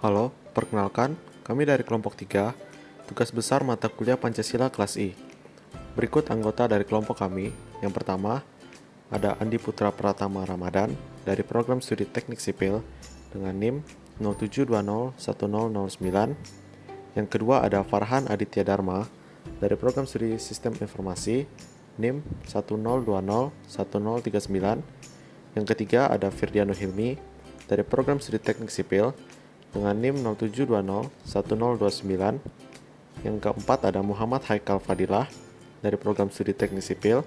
Halo, perkenalkan, kami dari kelompok 3, tugas besar mata kuliah Pancasila kelas I. Berikut anggota dari kelompok kami. Yang pertama, ada Andi Putra Pratama Ramadan dari program studi teknik sipil dengan NIM 07201009. Yang kedua ada Farhan Aditya Dharma dari program studi sistem informasi NIM 10201039. Yang ketiga ada Firdiano Hilmi dari program studi teknik sipil dengan NIM 07201029. Yang keempat ada Muhammad Haikal Fadilah dari program studi teknik sipil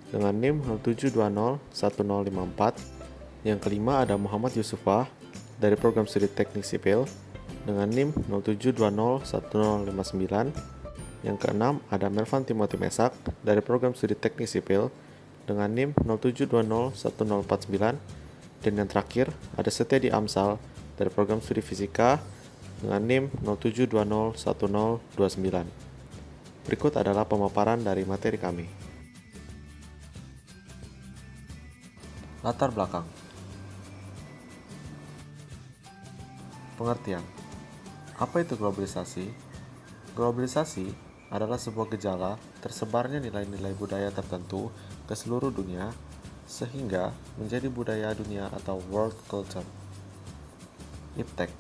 dengan NIM 07201054. Yang kelima ada Muhammad Yusufah dari program studi teknik sipil dengan NIM 07201059. Yang keenam ada Melvan Timothy Mesak dari program studi teknik sipil dengan NIM 07201049. Dan yang terakhir ada Setiadi Amsal dari program studi fisika dengan NIM 07201029. Berikut adalah pemaparan dari materi kami. Latar belakang. Pengertian. Apa itu globalisasi? Globalisasi adalah sebuah gejala tersebarnya nilai-nilai budaya tertentu ke seluruh dunia sehingga menjadi budaya dunia atau world culture. IPTEK.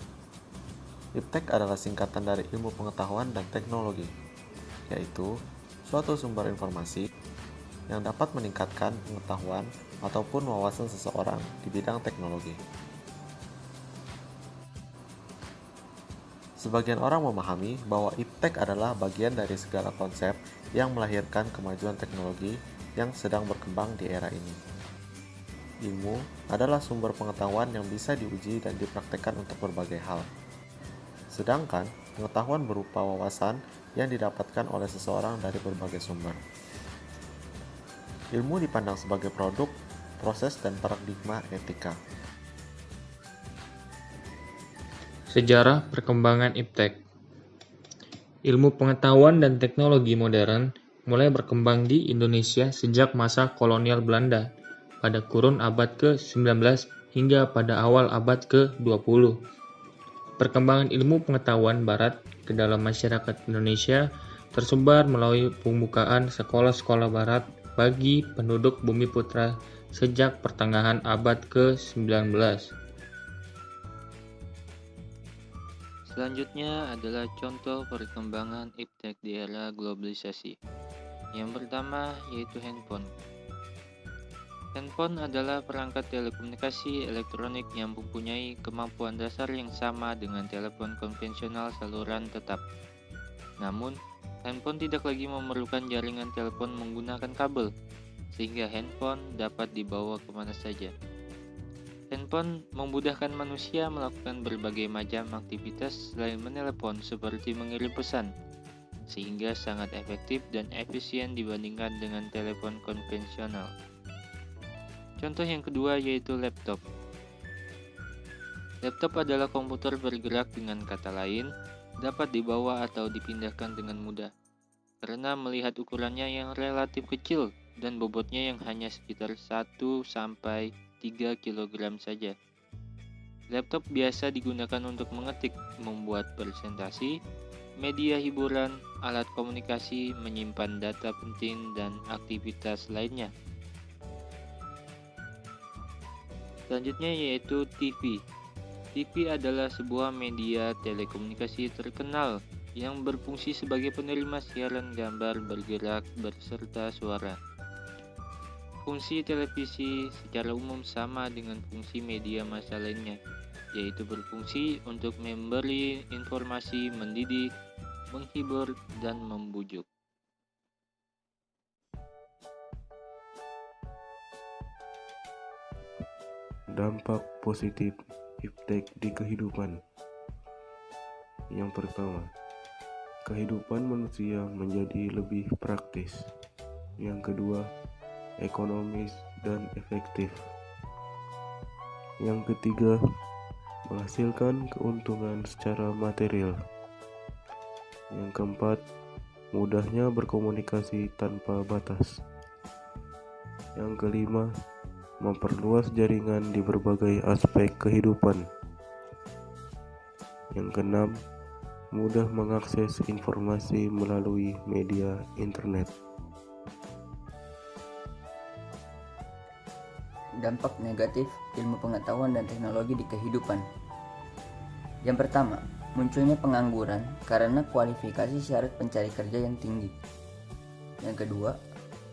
IPTEK adalah singkatan dari ilmu pengetahuan dan teknologi, yaitu suatu sumber informasi yang dapat meningkatkan pengetahuan ataupun wawasan seseorang di bidang teknologi. Sebagian orang memahami bahwa IPTEK adalah bagian dari segala konsep yang melahirkan kemajuan teknologi yang sedang berkembang di era ini. Ilmu adalah sumber pengetahuan yang bisa diuji dan dipraktekkan untuk berbagai hal. Sedangkan pengetahuan berupa wawasan yang didapatkan oleh seseorang dari berbagai sumber. Ilmu dipandang sebagai produk, proses, dan paradigma etika. Sejarah perkembangan IPTEK. Ilmu pengetahuan dan teknologi modern mulai berkembang di Indonesia sejak masa kolonial Belanda pada kurun abad ke-19 hingga pada awal abad ke-20. Perkembangan ilmu pengetahuan barat ke dalam masyarakat Indonesia tersebar melalui pembukaan sekolah-sekolah barat bagi penduduk Bumi Putra sejak pertengahan abad ke-19. Selanjutnya adalah contoh perkembangan IPTEK di era globalisasi. Yang pertama yaitu handphone. Handphone adalah perangkat telekomunikasi elektronik yang mempunyai kemampuan dasar yang sama dengan telepon konvensional saluran tetap. Namun, handphone tidak lagi memerlukan jaringan telepon menggunakan kabel, sehingga handphone dapat dibawa kemana saja. Handphone memudahkan manusia melakukan berbagai macam aktivitas selain menelepon seperti mengirim pesan, sehingga sangat efektif dan efisien dibandingkan dengan telepon konvensional. Contoh yang kedua yaitu laptop. Laptop adalah komputer bergerak, dengan kata lain, dapat dibawa atau dipindahkan dengan mudah. Karena melihat ukurannya yang relatif kecil dan bobotnya yang hanya sekitar 1-3 kg saja. Laptop biasa digunakan untuk mengetik, membuat presentasi, media hiburan, alat komunikasi, menyimpan data penting, dan aktivitas lainnya. Selanjutnya yaitu TV. TV adalah sebuah media telekomunikasi terkenal yang berfungsi sebagai penerima siaran gambar bergerak berserta suara. Fungsi televisi secara umum sama dengan fungsi media massa lainnya, yaitu berfungsi untuk memberi informasi, mendidik, menghibur, dan membujuk. Dampak positif IPTEK di kehidupan. Yang pertama, kehidupan manusia menjadi lebih praktis. Yang kedua, ekonomis dan efektif. Yang ketiga, menghasilkan keuntungan secara material. Yang keempat, mudahnya berkomunikasi tanpa batas. Yang kelima, memperluas jaringan di berbagai aspek kehidupan. Yang keenam, mudah mengakses informasi melalui media internet. Dampak negatif ilmu pengetahuan dan teknologi di kehidupan. Yang pertama, munculnya pengangguran karena kualifikasi syarat pencari kerja yang tinggi. Yang kedua,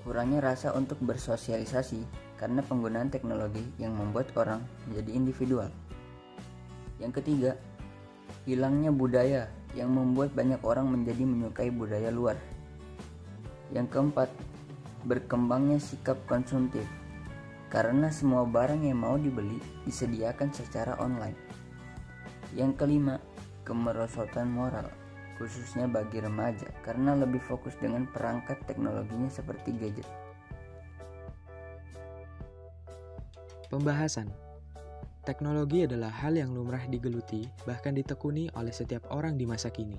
kurangnya rasa untuk bersosialisasi karena penggunaan teknologi yang membuat orang menjadi individual. Yang ketiga, hilangnya budaya yang membuat banyak orang menjadi menyukai budaya luar. Yang keempat, berkembangnya sikap konsumtif karena semua barang yang mau dibeli disediakan secara online. Yang kelima, kemerosotan moral, khususnya bagi remaja karena lebih fokus dengan perangkat teknologinya seperti gadget. Pembahasan. Teknologi adalah hal yang lumrah digeluti, bahkan ditekuni oleh setiap orang di masa kini.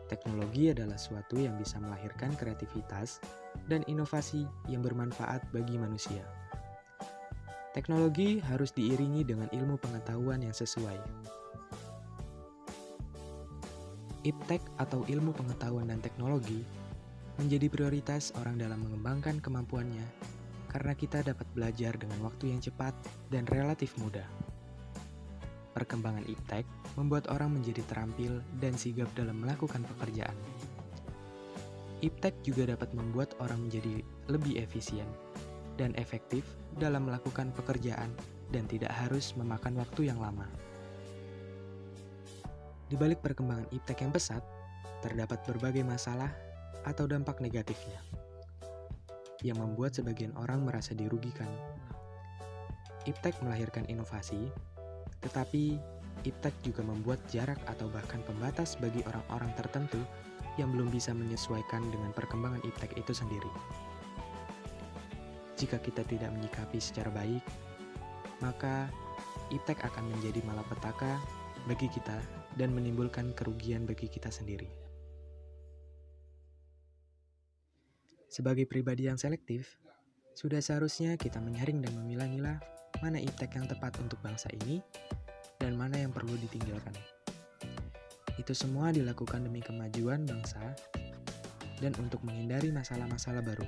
Teknologi adalah suatu yang bisa melahirkan kreativitas dan inovasi yang bermanfaat bagi manusia. Teknologi harus diiringi dengan ilmu pengetahuan yang sesuai. Iptek atau ilmu pengetahuan dan teknologi menjadi prioritas orang dalam mengembangkan kemampuannya karena kita dapat belajar dengan waktu yang cepat dan relatif mudah. Perkembangan iptek membuat orang menjadi terampil dan sigap dalam melakukan pekerjaan. Iptek juga dapat membuat orang menjadi lebih efisien dan efektif dalam melakukan pekerjaan dan tidak harus memakan waktu yang lama. Di balik perkembangan iptek yang pesat, terdapat berbagai masalah atau dampak negatifnya, yang membuat sebagian orang merasa dirugikan. Iptek melahirkan inovasi, tetapi iptek juga membuat jarak atau bahkan pembatas bagi orang-orang tertentu yang belum bisa menyesuaikan dengan perkembangan iptek itu sendiri. Jika kita tidak menyikapi secara baik, maka iptek akan menjadi malapetaka bagi kita dan menimbulkan kerugian bagi kita sendiri. Sebagai pribadi yang selektif, sudah seharusnya kita menyaring dan memilah-milah mana iptek yang tepat untuk bangsa ini dan mana yang perlu ditinggalkan. Itu semua dilakukan demi kemajuan bangsa dan untuk menghindari masalah-masalah baru.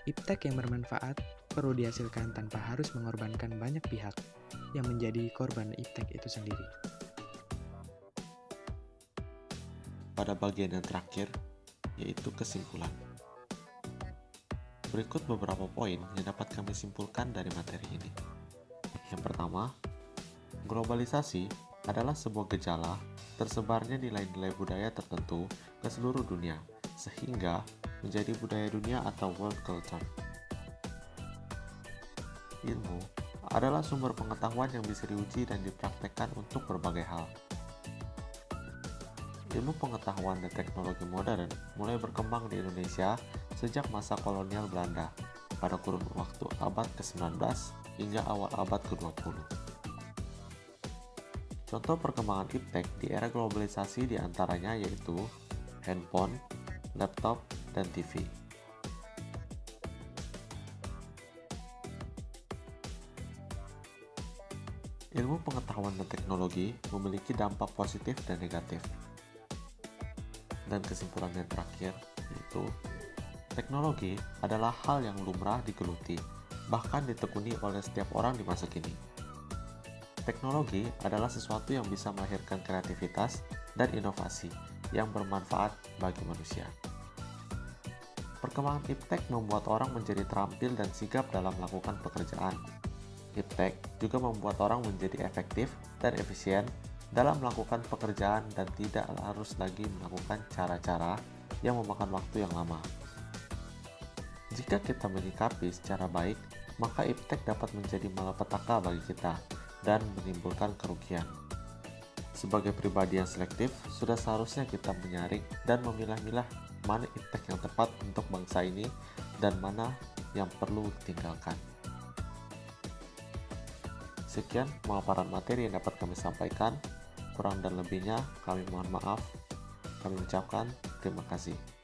Iptek yang bermanfaat perlu dihasilkan tanpa harus mengorbankan banyak pihak yang menjadi korban iptek itu sendiri. Pada bagian yang terakhir, yaitu kesimpulan. Berikut beberapa poin yang dapat kami simpulkan dari materi ini. Yang pertama, globalisasi adalah sebuah gejala tersebarnya nilai-nilai budaya tertentu ke seluruh dunia, sehingga menjadi budaya dunia atau world culture. Ilmu adalah sumber pengetahuan yang bisa diuji dan dipraktekkan untuk berbagai hal. Ilmu pengetahuan dan teknologi modern mulai berkembang di Indonesia sejak masa kolonial Belanda pada kurun waktu abad ke-19 hingga awal abad ke-20. Contoh perkembangan iptek di era globalisasi diantaranya yaitu handphone, laptop, dan TV. Ilmu pengetahuan dan teknologi memiliki dampak positif dan negatif. Dan kesimpulan yang terakhir yaitu teknologi adalah hal yang lumrah digeluti, bahkan ditekuni oleh setiap orang di masa kini. Teknologi adalah sesuatu yang bisa melahirkan kreativitas dan inovasi yang bermanfaat bagi manusia. Perkembangan iptek membuat orang menjadi terampil dan sigap dalam melakukan pekerjaan. Iptek juga membuat orang menjadi efektif dan efisien dalam melakukan pekerjaan dan tidak harus lagi melakukan cara-cara yang memakan waktu yang lama. Jika kita menyikapi secara baik, maka iptek dapat menjadi malapetaka bagi kita dan menimbulkan kerugian. Sebagai pribadi yang selektif, sudah seharusnya kita menyaring dan memilah-milah mana iptek yang tepat untuk bangsa ini dan mana yang perlu ditinggalkan. Sekian pemaparan materi yang dapat kami sampaikan. Kurang dan lebihnya kami mohon maaf. Kami ucapkan terima kasih.